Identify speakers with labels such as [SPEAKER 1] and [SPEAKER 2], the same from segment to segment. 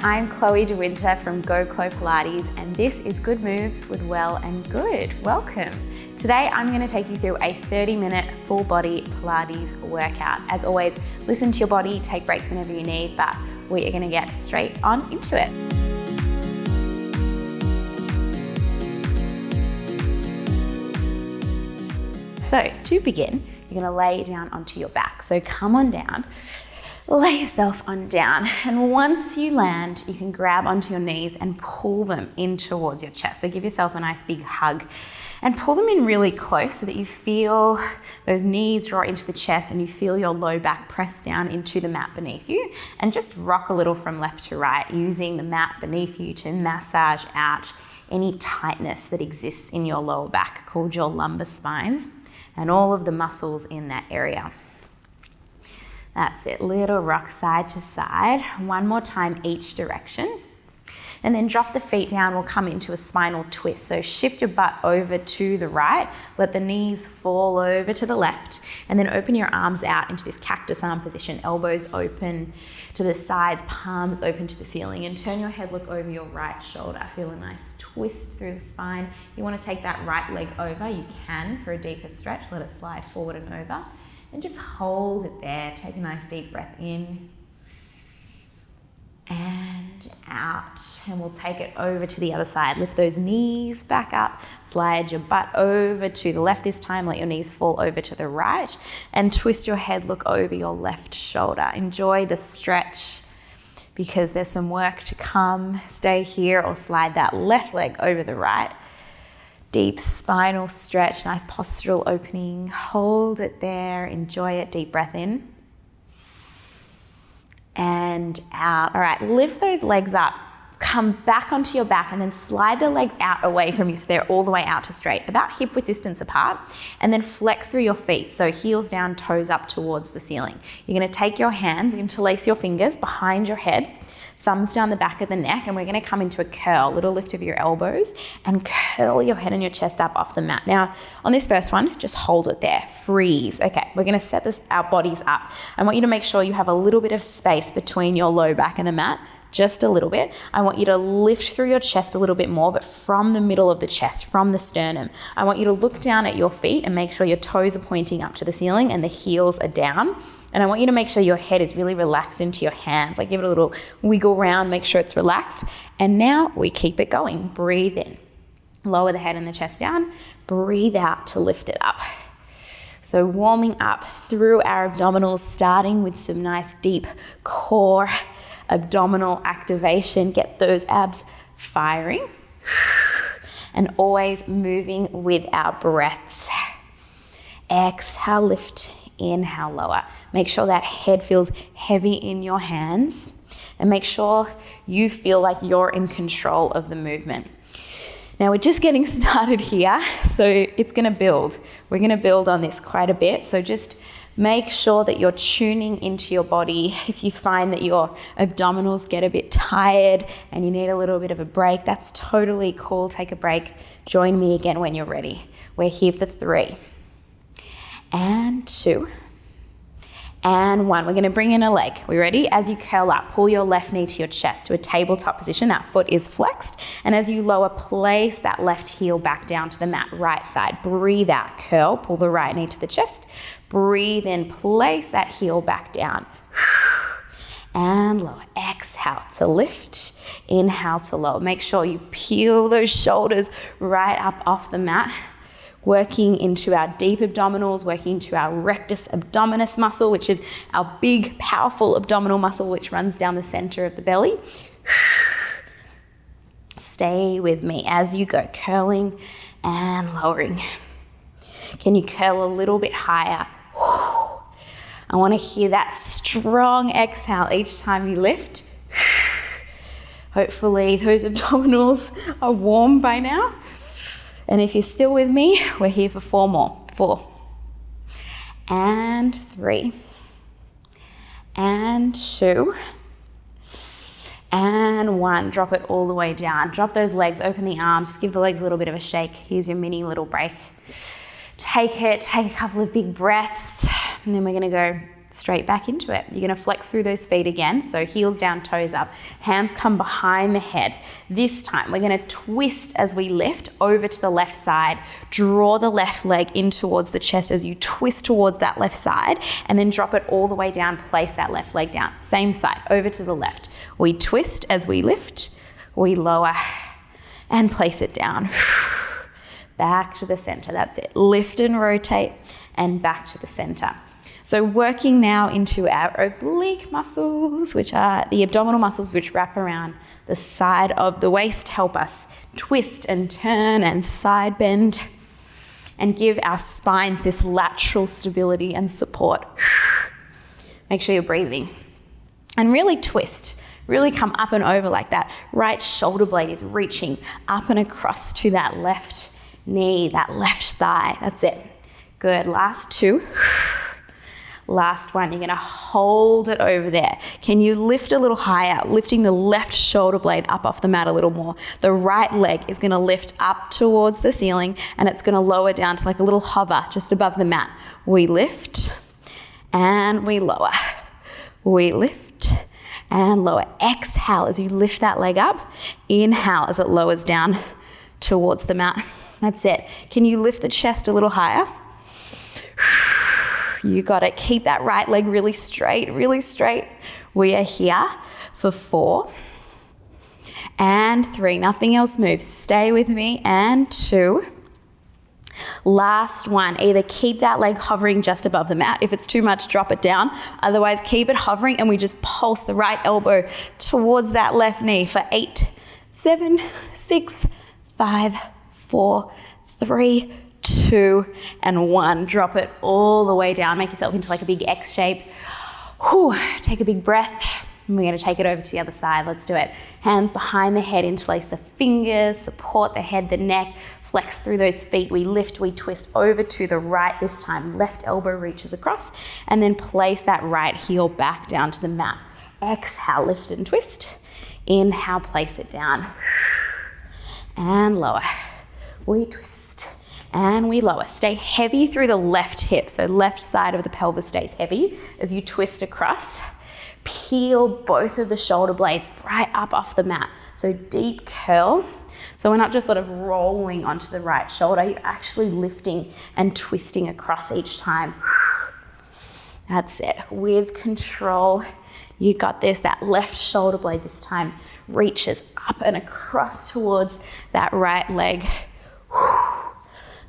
[SPEAKER 1] I'm Chloe DeWinter from Go Chlo Pilates, and this is Good Moves with Well+Good. Welcome. Today I'm going to take you through a 30-minute full body Pilates workout. As always, listen to your body, take breaks whenever you need, but we are going to get straight on into it. So to begin, you're going to lay down onto your back. So come on down. Lay yourself on down, and once you land, you can grab onto your knees and pull them in towards your chest. So give yourself a nice big hug and pull them in really close so that you feel those knees draw into the chest and you feel your low back press down into the mat beneath you, and just rock a little from left to right using the mat beneath you to massage out any tightness that exists in your lower back, called your lumbar spine, and all of the muscles in that area. That's it, little rock side to side. One more time each direction. And then drop the feet down, we'll come into a spinal twist. So shift your butt over to the right, let the knees fall over to the left, and then open your arms out into this cactus arm position, elbows open to the sides, palms open to the ceiling, and turn your head, look over your right shoulder. Feel a nice twist through the spine. You want to take that right leg over, you can for a deeper stretch, let it slide forward and over. And just hold it there. Take a nice deep breath in and out. And we'll take it over to the other side. Lift those knees back up. Slide your butt over to the left this time. Let your knees fall over to the right. And twist your head, look over your left shoulder. Enjoy the stretch because there's some work to come. Stay here or slide that left leg over the right. Deep spinal stretch, nice postural opening. Hold it there, enjoy it. Deep breath in and out. All right, lift those legs up. Come back onto your back and then slide the legs out away from you so they're all the way out to straight, about hip width distance apart, and then flex through your feet. So heels down, toes up towards the ceiling. You're gonna take your hands, interlace your fingers behind your head, thumbs down the back of the neck, and we're gonna come into a curl, little lift of your elbows, and curl your head and your chest up off the mat. Now, on this first one, just hold it there, freeze. Okay, we're gonna set our bodies up. I want you to make sure you have a little bit of space between your low back and the mat, just a little bit. I want you to lift through your chest a little bit more, but from the middle of the chest, from the sternum. I want you to look down at your feet and make sure your toes are pointing up to the ceiling and the heels are down. And I want you to make sure your head is really relaxed into your hands. Like give it a little wiggle round, make sure it's relaxed. And now we keep it going. Breathe in. Lower the head and the chest down. Breathe out to lift it up. So warming up through our abdominals, starting with some nice deep core abdominal activation. Get those abs firing. And always moving with our breaths. Exhale, lift. Inhale, lower. Make sure that head feels heavy in your hands, and make sure you feel like you're in control of the movement. Now we're just getting started here, so it's gonna build. We're gonna build on this quite a bit, so just make sure that you're tuning into your body. If you find that your abdominals get a bit tired and you need a little bit of a break, that's totally cool. Take a break. Join me again when you're ready. We're here for 3 and 2 and 1. We're going to bring in a leg. We ready? As you curl up, pull your left knee to your chest to a tabletop position. That foot is flexed. And as you lower, place that left heel back down to the mat, right side. Breathe out, curl, pull the right knee to the chest. Breathe in, place that heel back down. And lower. Exhale to lift. Inhale to lower. Make sure you peel those shoulders right up off the mat. Working into our deep abdominals, working into our rectus abdominis muscle, which is our big, powerful abdominal muscle, which runs down the center of the belly. Stay with me as you go, curling and lowering. Can you curl a little bit higher? I want to hear that strong exhale each time you lift. Hopefully those abdominals are warm by now. And if you're still with me, we're here for 4 more. 4 and 3 and 2 and 1. Drop it all the way down. Drop those legs, open the arms, just give the legs a little bit of a shake. Here's your mini little break. Take a couple of big breaths, and then we're gonna go straight back into it. You're gonna flex through those feet again. So heels down, toes up. Hands come behind the head. This time we're gonna twist as we lift over to the left side. Draw the left leg in towards the chest as you twist towards that left side, and then drop it all the way down. Place that left leg down. Same side, over to the left. We twist as we lift, we lower, and place it down. Back to the center, that's it. Lift and rotate, and back to the center. So working now into our oblique muscles, which are the abdominal muscles which wrap around the side of the waist, help us twist and turn and side bend, and give our spines this lateral stability and support. Make sure you're breathing. And really twist. Really come up and over like that. Right shoulder blade is reaching up and across to that left knee, that left thigh. That's it. Good. Last two. Last one. You're going to hold it over there. Can you lift a little higher, lifting the left shoulder blade up off the mat a little more? The right leg is going to lift up towards the ceiling, and it's going to lower down to like a little hover just above the mat. We lift and we lower. We lift and lower. Exhale as you lift that leg up. Inhale as it lowers down towards the mat. That's it. Can you lift the chest a little higher? You got it. Keep that right leg really straight, really straight. We are here for 4 and 3. Nothing else moves. Stay with me. And 2. Last one. Either keep that leg hovering just above the mat. If it's too much, drop it down. Otherwise, keep it hovering, and we just pulse the right elbow towards that left knee for 8, 7, 6, 5, 4, 3, 2, and 1. Drop it all the way down. Make yourself into like a big X shape. Whew. Take a big breath. And we're going to take it over to the other side. Let's do it. Hands behind the head, interlace the fingers, support the head, the neck, flex through those feet. We lift, we twist over to the right this time. Left elbow reaches across, and then place that right heel back down to the mat. Exhale, lift and twist. Inhale, place it down. And lower. We twist and we lower. Stay heavy through the left hip. So left side of the pelvis stays heavy as you twist across. Peel both of the shoulder blades right up off the mat. So deep curl. So we're not just sort of rolling onto the right shoulder. You're actually lifting and twisting across each time. That's it. With control. You got this. That left shoulder blade this time reaches up and across towards that right leg.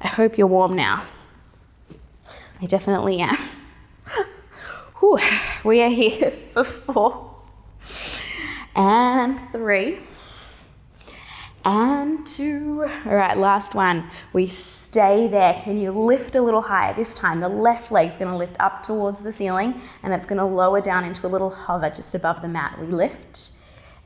[SPEAKER 1] I hope you're warm now. I definitely am. We are here for 4 and 3 and 2. All right, last one. We stay there. Can you lift a little higher? This time the left leg's going to lift up towards the ceiling, and it's going to lower down into a little hover just above the mat. We lift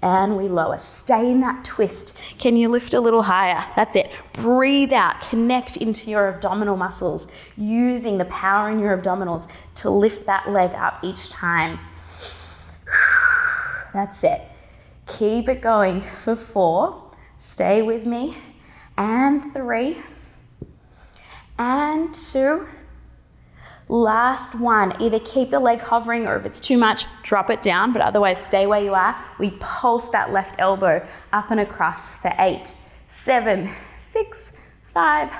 [SPEAKER 1] and we lower. Stay in that twist. Can you lift a little higher? That's it. Breathe out. Connect into your abdominal muscles, using the power in your abdominals to lift that leg up each time. That's it. Keep it going for 4. Stay with me. And 3. And 2. Last one. Either keep the leg hovering, or if it's too much, drop it down, but otherwise stay where you are. We pulse that left elbow up and across for 8, 7, 6, 5,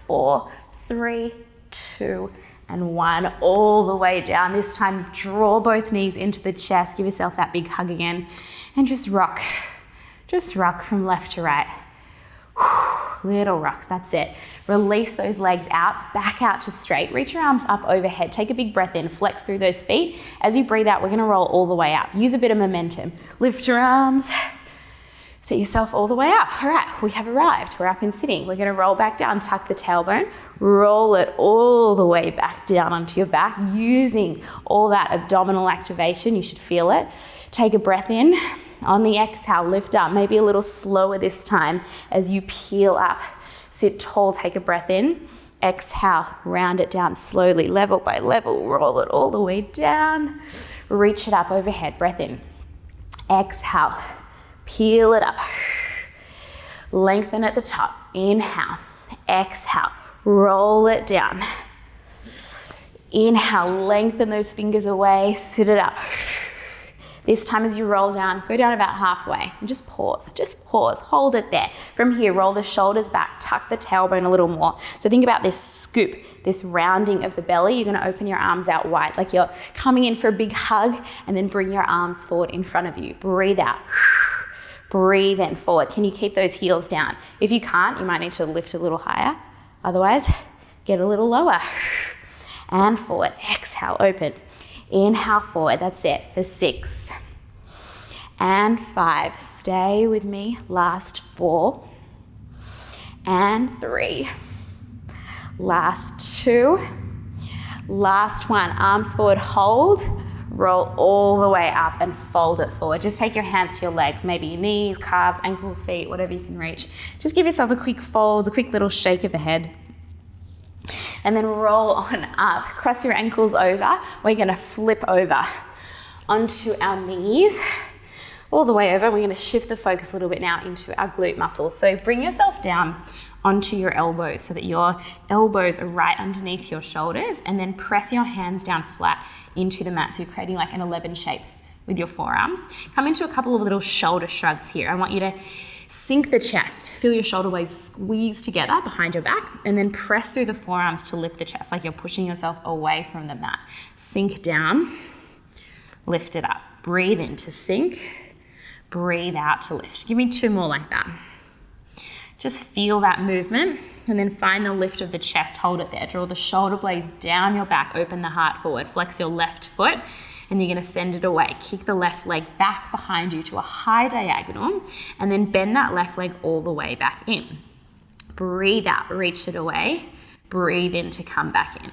[SPEAKER 1] 4, 3, 2, and 1. All the way down. This time, draw both knees into the chest. Give yourself that big hug again, and just rock. Just rock from left to right. Little rocks, that's it. Release those legs out, back out to straight. Reach your arms up overhead. Take a big breath in, flex through those feet. As you breathe out, we're gonna roll all the way up. Use a bit of momentum. Lift your arms, set yourself all the way up. All right, we have arrived. We're up and sitting. We're gonna roll back down, tuck the tailbone, roll it all the way back down onto your back, using all that abdominal activation. You should feel it. Take a breath in. On the exhale, lift up, maybe a little slower this time as you peel up. Sit tall, take a breath in. Exhale, round it down slowly, level by level, roll it all the way down. Reach it up overhead, breath in. Exhale, peel it up. Lengthen at the top, inhale. Exhale, roll it down. Inhale, lengthen those fingers away, sit it up. This time as you roll down, go down about halfway and just pause, hold it there. From here, roll the shoulders back, tuck the tailbone a little more. So think about this scoop, this rounding of the belly. You're gonna open your arms out wide, like you're coming in for a big hug, and then bring your arms forward in front of you. Breathe out, breathe in forward. Can you keep those heels down? If you can't, you might need to lift a little higher. Otherwise, get a little lower. And forward, exhale, open. Inhale forward, that's it, for 6. And 5, stay with me, last 4. And 3. Last 2. Last 1, arms forward, hold. Roll all the way up and fold it forward. Just take your hands to your legs, maybe your knees, calves, ankles, feet, whatever you can reach. Just give yourself a quick fold, a quick little shake of the head. And then roll on up, cross your ankles over. We're gonna flip over onto our knees, all the way over. We're gonna shift the focus a little bit now into our glute muscles. So bring yourself down onto your elbows so that your elbows are right underneath your shoulders, and then press your hands down flat into the mat. So you're creating like an 11 shape with your forearms. Come into a couple of little shoulder shrugs here. I want you to sink the chest, feel your shoulder blades squeeze together behind your back, and then press through the forearms to lift the chest, like you're pushing yourself away from the mat. Sink down, lift it up. Breathe in to sink, breathe out to lift. Give me 2 more like that. Just feel that movement, and then find the lift of the chest, hold it there. Draw the shoulder blades down your back, open the heart forward, flex your left foot, and you're gonna send it away. Kick the left leg back behind you to a high diagonal, and then bend that left leg all the way back in. Breathe out, reach it away. Breathe in to come back in.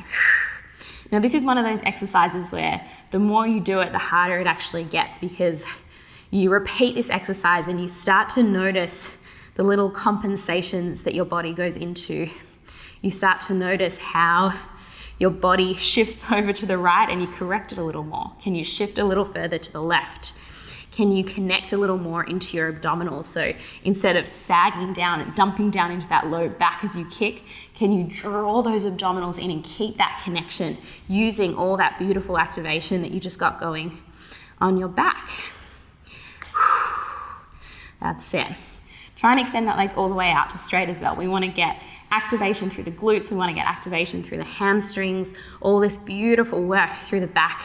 [SPEAKER 1] Now this is one of those exercises where the more you do it, the harder it actually gets, because you repeat this exercise and you start to notice the little compensations that your body goes into. You start to notice how your body shifts over to the right and you correct it a little more. Can you shift a little further to the left? Can you connect a little more into your abdominals? So instead of sagging down and dumping down into that low back as you kick, can you draw those abdominals in and keep that connection using all that beautiful activation that you just got going on your back? That's it. Try and extend that leg all the way out to straight as well. We want to get activation through the glutes. We want to get activation through the hamstrings, all this beautiful work through the back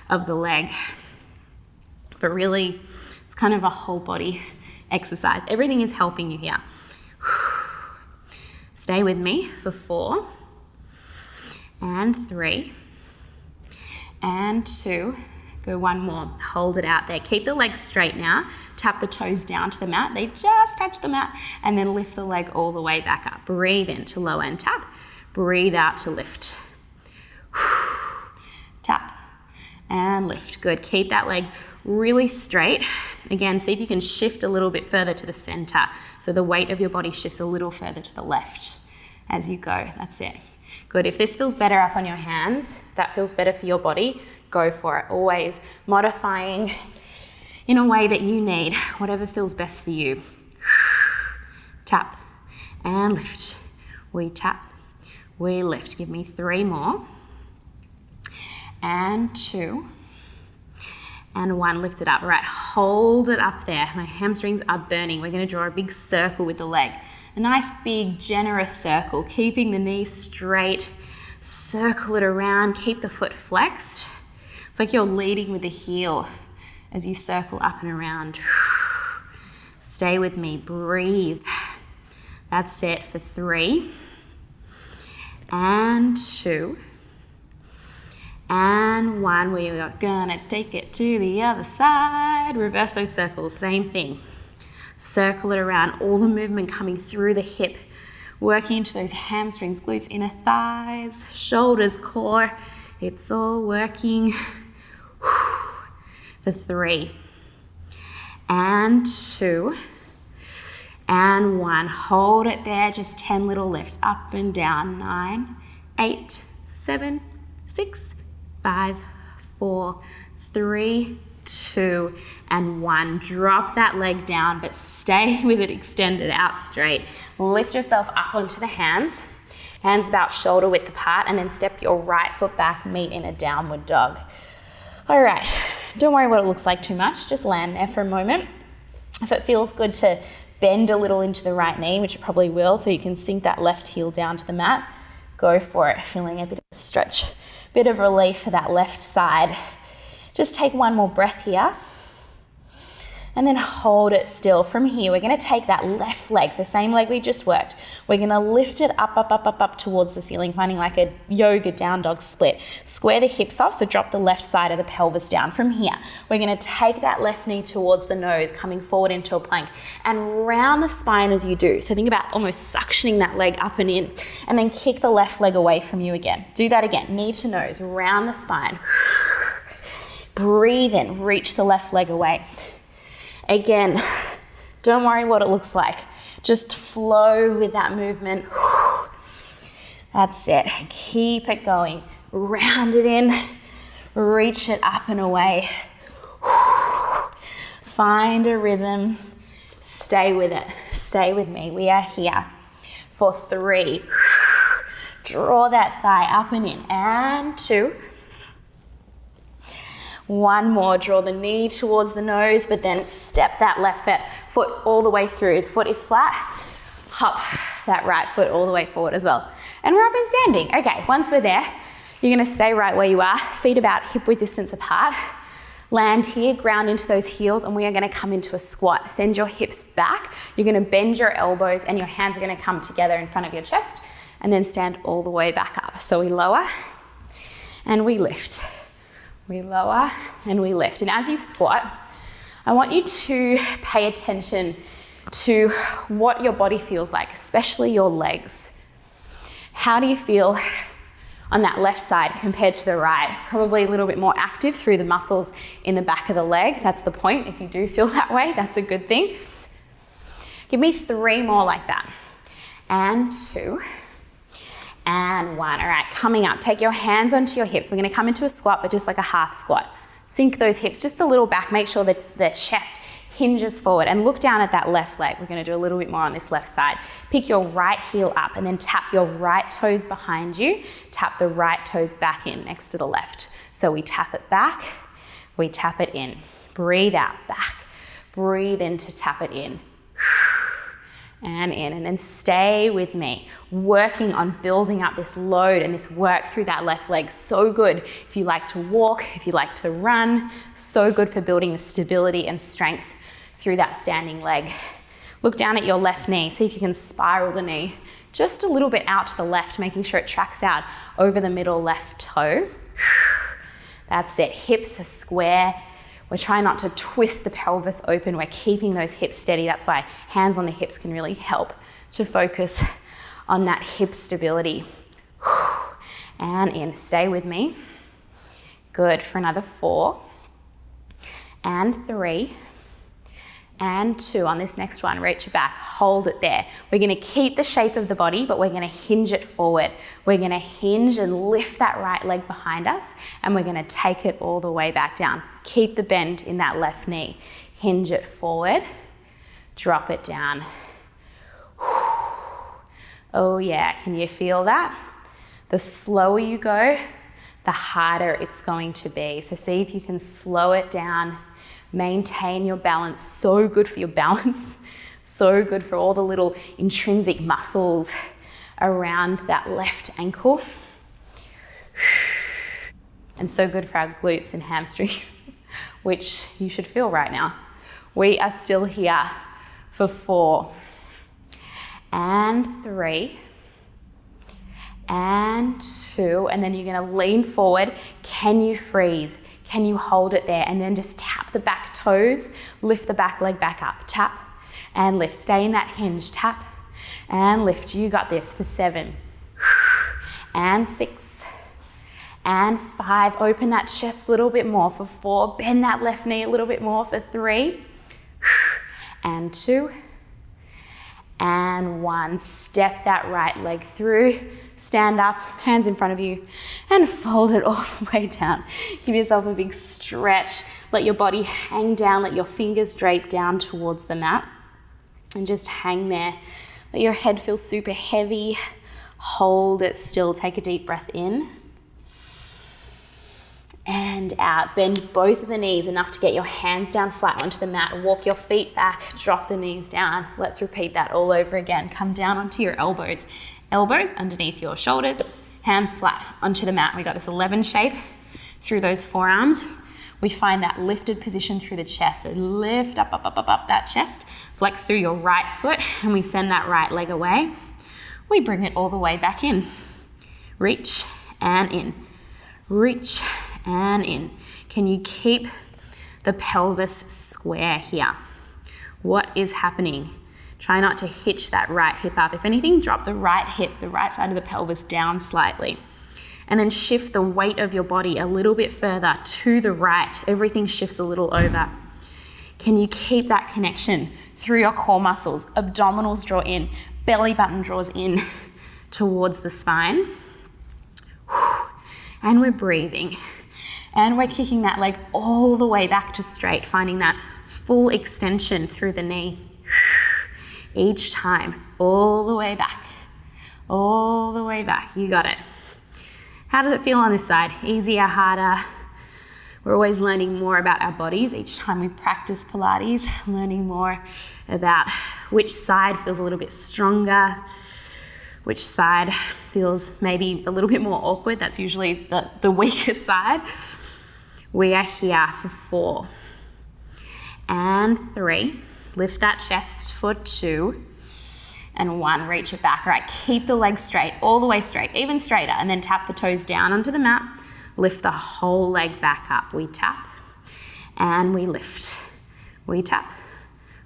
[SPEAKER 1] of the leg. But really, it's kind of a whole body exercise. Everything is helping you here. Stay with me for 4 and 3 and 2. Go 1 more. Hold it out there. Keep the legs straight now. Tap the toes down to the mat. They just touch the mat, and then lift the leg all the way back up. Breathe in to lower and tap. Breathe out to lift. Tap and lift. Good. Keep that leg really straight. Again, see if you can shift a little bit further to the center, so the weight of your body shifts a little further to the left as you go. That's it. Good. If this feels better up on your hands, that feels better for your body, go for it. Always modifying in a way that you need, whatever feels best for you. Tap and lift. We tap, we lift. Give me 3 more. And 2. And 1, lift it up. All right, hold it up there. My hamstrings are burning. We're gonna draw a big circle with the leg. A nice, big, generous circle, keeping the knees straight. Circle it around, keep the foot flexed. It's like you're leading with the heel as you circle up and around. Stay with me, breathe. That's it for 3 and 2 and 1. We are gonna take it to the other side. Reverse those circles, same thing. Circle it around, all the movement coming through the hip, working into those hamstrings, glutes, inner thighs, shoulders, core. It's all working. For 3 and 2 and 1. Hold it there, just 10 little lifts up and down. 9, 8, 7, 6, 5, 4, 3, 2 and 1. Drop that leg down, but stay with it extended out straight. Lift yourself up onto the hands. Hands about shoulder width apart, and then step your right foot back, meet in a downward dog. All right, don't worry what it looks like too much. Just land there for a moment. If it feels good to bend a little into the right knee, which it probably will, so you can sink that left heel down to the mat, go for it. Feeling a bit of a stretch, bit of relief for that left side. Just take one more breath here. And then hold it still. From here, we're gonna take that left leg, so same leg we just worked. We're gonna lift it up towards the ceiling, finding like a yoga down dog split. Square the hips off, so drop the left side of the pelvis down. From here, we're gonna take that left knee towards the nose, coming forward into a plank, and round the spine as you do. So think about almost suctioning that leg up and in, and then kick the left leg away from you again. Do that again, knee to nose, round the spine. Breathe in, reach the left leg away. Again, don't worry what it looks like. Just flow with that movement. That's it. Keep it going. Round it in, reach it up and away. Find a rhythm. Stay with it. Stay with me. We are here for 3. Draw that thigh up and in. And 2. One more, draw the knee towards the nose, but then step that left foot all the way through. The foot is flat, hop that right foot all the way forward as well. And we're up and standing. Okay, once we're there, you're gonna stay right where you are, feet about hip width distance apart. Land here, ground into those heels, and we are gonna come into a squat. Send your hips back. You're gonna bend your elbows and your hands are gonna come together in front of your chest, and then stand all the way back up. So we lower and we lift. We lower and we lift. And as you squat, I want you to pay attention to what your body feels like, especially your legs. How do you feel on that left side compared to the right? Probably a little bit more active through the muscles in the back of the leg. That's the point. If you do feel that way, that's a good thing. Give me 3 more like that. And 2. And 1. All right, coming up, take your hands onto your hips. We're gonna come into a squat, but just like a half squat. Sink those hips just a little back. Make sure that the chest hinges forward, and look down at that left leg. We're gonna do a little bit more on this left side. Pick your right heel up and then tap your right toes behind you. Tap the right toes back in next to the left. So we tap it back, we tap it in. Breathe out, back. Breathe in to tap it in. And in, and then stay with me, working on building up this load and this work through that left leg. So good if you like to walk, if you like to run, so good for building the stability and strength through that standing leg. Look down at your left knee, see if you can spiral the knee just a little bit out to the left, making sure it tracks out over the middle left toe. That's it, hips are square. We're trying not to twist the pelvis open. We're keeping those hips steady. That's why hands on the hips can really help to focus on that hip stability. And in, stay with me. Good, for another 4. And 3. And 2. On this next one, reach it back, hold it there. We're gonna keep the shape of the body, but we're gonna hinge it forward. We're gonna hinge and lift that right leg behind us, and we're gonna take it all the way back down. Keep the bend in that left knee. Hinge it forward, drop it down. Oh yeah, can you feel that? The slower you go, the harder it's going to be. So see if you can slow it down. Maintain your balance. So good for your balance. So good for all the little intrinsic muscles around that left ankle. And so good for our glutes and hamstrings, which you should feel right now. We are still here for 4. And 3. And 2. And then you're gonna lean forward. Can you freeze? Can you hold it there? And then just tap the back toes, lift the back leg back up. Tap and lift. Stay in that hinge. Tap and lift. You got this for 7. And 6. And 5. Open that chest a little bit more for 4. Bend that left knee a little bit more for 3. And 2. And 1. Step that right leg through. Stand up, hands in front of you, and fold it all the way down. Give yourself a big stretch. Let your body hang down. Let your fingers drape down towards the mat. And just hang there. Let your head feel super heavy
[SPEAKER 2] Hold it still. Take a deep breath in and out. Bend both of the knees enough to get your hands down flat onto the mat. Walk your feet back, drop the knees down. Let's repeat that all over again. Come down onto your elbows. Elbows underneath your shoulders, hands flat onto the mat. We got this 11 shape through those forearms. We find that lifted position through the chest. So lift up, up, up, up, up that chest. Flex through your right foot and we send that right leg away. We bring it all the way back in. Reach and in. Reach and in. Can you keep the pelvis square here? What is happening? Try not to hitch that right hip up. If anything, drop the right hip, the right side of the pelvis down slightly. And then shift the weight of your body a little bit further to the right. Everything shifts a little over. Can you keep that connection through your core muscles? Abdominals draw in, belly button draws in towards the spine. And we're breathing. And we're kicking that leg all the way back to straight, finding that full extension through the knee. Each time, all the way back, all the way back. You got it. How does it feel on this side? Easier, harder? We're always learning more about our bodies each time we practice Pilates, learning more about which side feels a little bit stronger, which side feels maybe a little bit more awkward. That's usually the weaker side. We are here for 4 and 3. Lift that chest for 2 and 1. Reach it back. All right, keep the legs straight, all the way straight, even straighter, and then tap the toes down onto the mat. Lift the whole leg back up. We tap and we lift. We tap,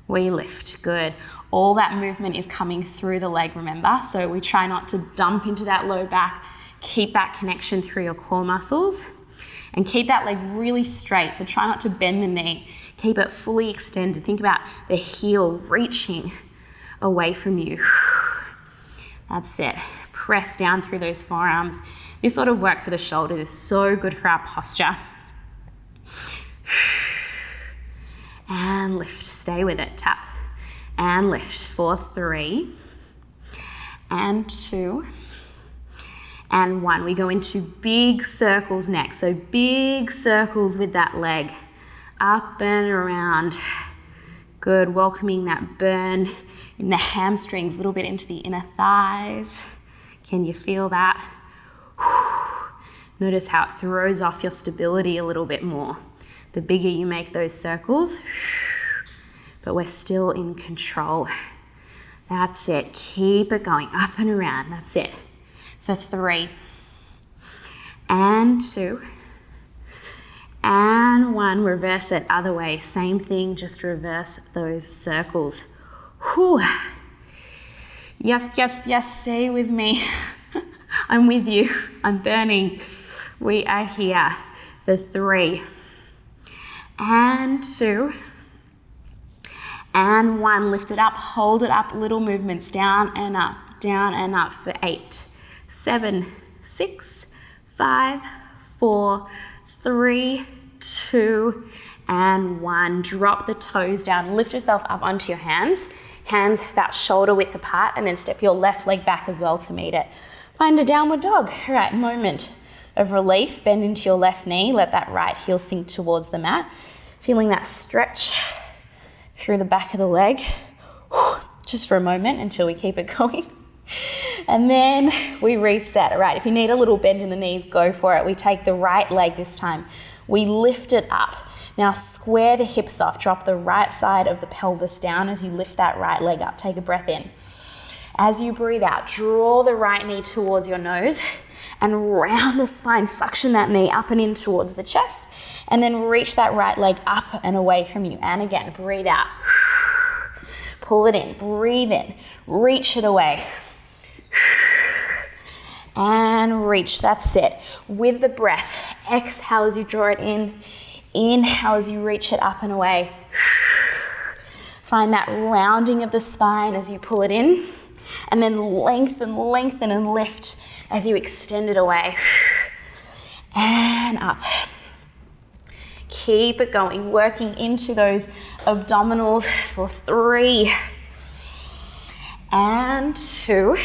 [SPEAKER 2] we lift. Good. All that movement is coming through the leg, remember? So we try not to dump into that low back. Keep that connection through your core muscles and keep that leg really straight. So try not to bend the knee. Keep it fully extended. Think about the heel reaching away from you. That's it. Press down through those forearms. This sort of work for the shoulders is so good for our posture. And lift. Stay with it. Tap and lift for 3 and 2 and 1. We go into big circles next. So big circles with that leg. Up and around. Good. Welcoming that burn in the hamstrings, a little bit into the inner thighs. Can you feel that? Notice how it throws off your stability a little bit more. The bigger you make those circles, but we're still in control. That's it. Keep it going up and around. That's it. For 3 and 2 and 1. Reverse it other way. Same thing, just reverse those circles. Whew. Yes, yes, yes. Stay with me. I'm with you. I'm burning. We are here. For 3 and 2 and 1. Lift it up. Hold it up. Little movements down and up for 8, 7, 6, 5, 4, 3, 2, and 1. Drop the toes down. Lift yourself up onto your hands. Hands about shoulder width apart, and then step your left leg back as well to meet it. Find a downward dog. All right, moment of relief. Bend into your left knee. Let that right heel sink towards the mat. Feeling that stretch through the back of the leg. Just for a moment until we keep it going. And then we reset. All right, if you need a little bend in the knees, go for it. We take the right leg this time. We lift it up. Now square the hips off. Drop the right side of the pelvis down as you lift that right leg up. Take a breath in. As you breathe out, draw the right knee towards your nose and round the spine. Suction that knee up and in towards the chest. And then reach that right leg up and away from you. And again, breathe out. Pull it in. Breathe in. Reach it away. And reach. That's it. With the breath, exhale as you draw it in. Inhale as you reach it up and away. Find that rounding of the spine as you pull it in. And then lengthen, lengthen, and lift as you extend it away. And up. Keep it going, working into those abdominals for 3 and 2.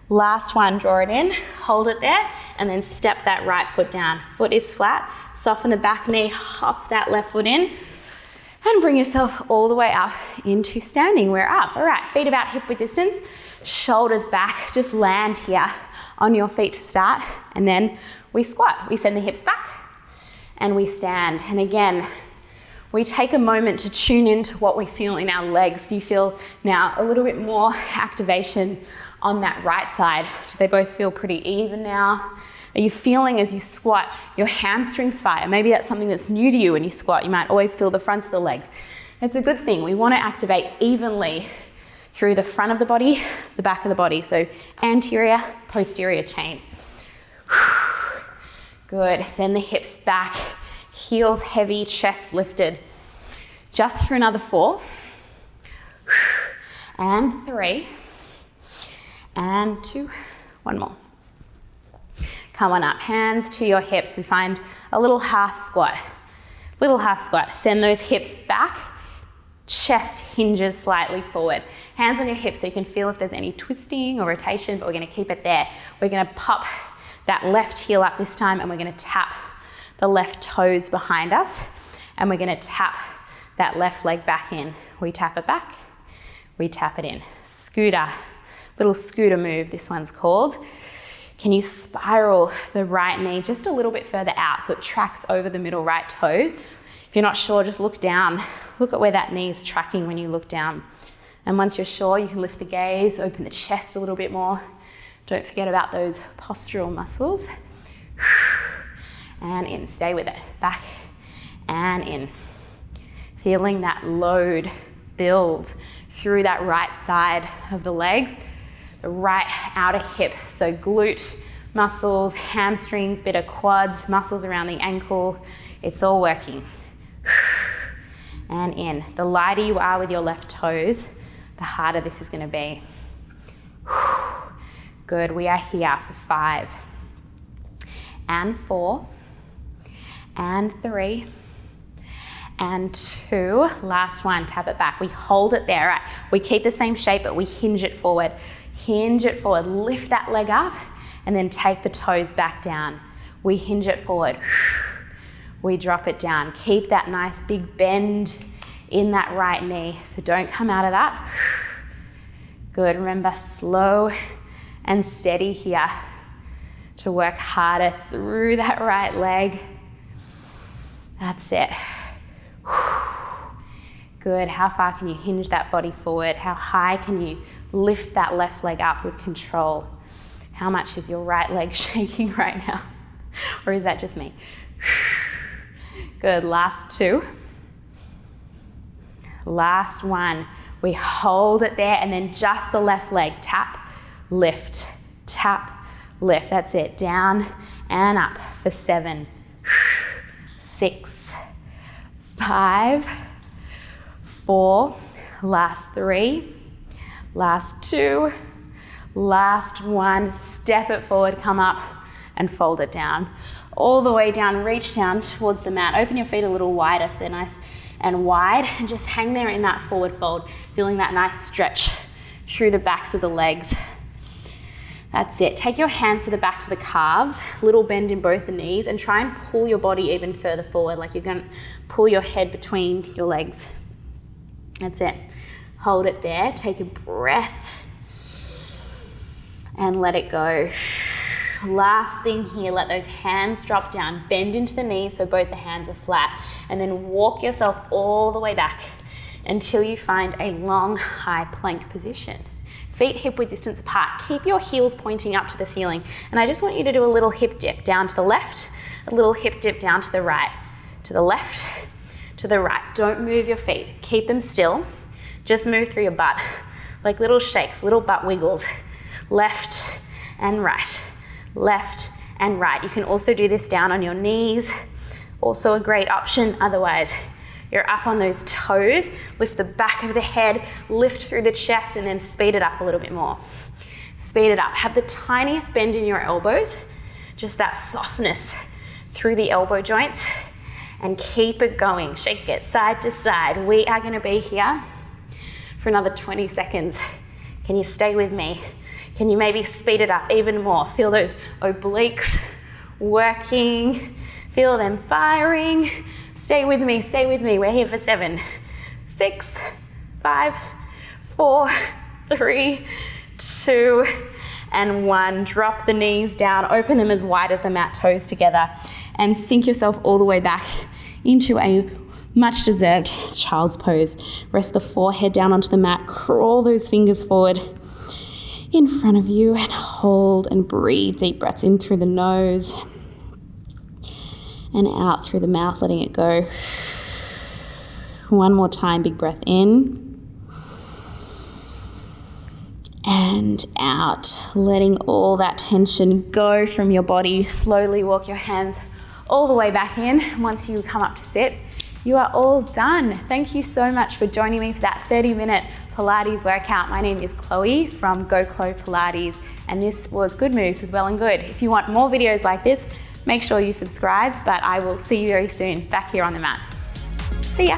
[SPEAKER 2] Last one, draw it in, hold it there, and then step that right foot down. Foot is flat, soften the back knee, hop that left foot in, and bring yourself all the way up into standing. We're up. All right, feet about hip width distance, shoulders back, just land here on your feet to start, and then we squat. We send the hips back, and we stand. And again, we take a moment to tune into what we feel in our legs. Do you feel now a little bit more activation on that right side? Do they both feel pretty even now? Are you feeling as you squat your hamstrings fire? Maybe that's something that's new to you when you squat. You might always feel the fronts of the legs. It's a good thing. We want to activate evenly through the front of the body, the back of the body. So anterior, posterior chain. Good. Send the hips back, heels heavy, chest lifted. Just for another 4. And 3. And 2. One more. Come on up, hands to your hips. We find a little half squat. Little half squat. Send those hips back. Chest hinges slightly forward. Hands on your hips so you can feel if there's any twisting or rotation, but we're gonna keep it there. We're gonna pop that left heel up this time, and we're gonna tap the left toes behind us, and we're gonna tap that left leg back in. We tap it back, we tap it in. Scooter, little scooter move, this one's called. Can you spiral the right knee just a little bit further out so it tracks over the middle right toe? If you're not sure, just look down. Look at where that knee is tracking when you look down. And once you're sure, you can lift the gaze, open the chest a little bit more. Don't forget about those postural muscles. And in, stay with it. Back and in. Feeling that load build through that right side of the legs. The right outer hip, so glute muscles, hamstrings, bit of quads, muscles around the ankle. It's all working. And in. The lighter you are with your left toes, the harder this is going to be. Good. We are here for 5 and 4 and 3 and 2. Last one. Tap it back. We hold it there. Right. We keep the same shape, but we hinge it forward. Hinge it forward, lift that leg up, and then take the toes back down. We hinge it forward. We drop it down. Keep that nice big bend in that right knee, so don't come out of that. Good. Remember, slow and steady here to work harder through that right leg. That's it. Good. How far can you hinge that body forward? How high can you lift that left leg up with control? How much is your right leg shaking right now? Or is that just me? Good. Last 2. Last one. We hold it there, and then just the left leg. Tap, lift, tap, lift. That's it. Down and up for 7, 6, 5, 4, last 3, last 2, last 1. Step it forward, come up and fold it down. All the way down, reach down towards the mat. Open your feet a little wider so they're nice and wide, and just hang there in that forward fold, feeling that nice stretch through the backs of the legs. That's it. Take your hands to the backs of the calves, little bend in both the knees, and try and pull your body even further forward, like you're going to pull your head between your legs. That's it. Hold it there. Take a breath and let it go. Last thing here, let those hands drop down. Bend into the knees so both the hands are flat, and then walk yourself all the way back until you find a long, high plank position. Feet hip width distance apart. Keep your heels pointing up to the ceiling. And I just want you to do a little hip dip down to the left, a little hip dip down to the right, to the left, to the right. Don't move your feet. Keep them still. Just move through your butt, like little shakes, little butt wiggles. Left and right, left and right. You can also do this down on your knees. Also a great option. Otherwise, you're up on those toes. Lift the back of the head, lift through the chest, and then speed it up a little bit more. Speed it up. Have the tiniest bend in your elbows, just that softness through the elbow joints, and keep it going. Shake it side to side. We are going to be here for another 20 seconds. Can you stay with me? Can you maybe speed it up even more? Feel those obliques working. Feel them firing. Stay with me, stay with me. We're here for 7, 6, 5, 4, 3, 2, and 1. Drop the knees down, open them as wide as the mat, toes together, and sink yourself all the way back into a much deserved child's pose. Rest the forehead down onto the mat, crawl those fingers forward in front of you, and hold and breathe. Deep breaths in through the nose and out through the mouth, letting it go. One more time, big breath in and out, letting all that tension go from your body. Slowly walk your hands all the way back in. Once you come up to sit, you are all done. Thank you so much for joining me for that 30-minute Pilates workout. My name is Chloe from Go Chlo Pilates, and this was Good Moves with Well+Good. If you want more videos like this, make sure you subscribe, but I will see you very soon back here on the mat. See ya.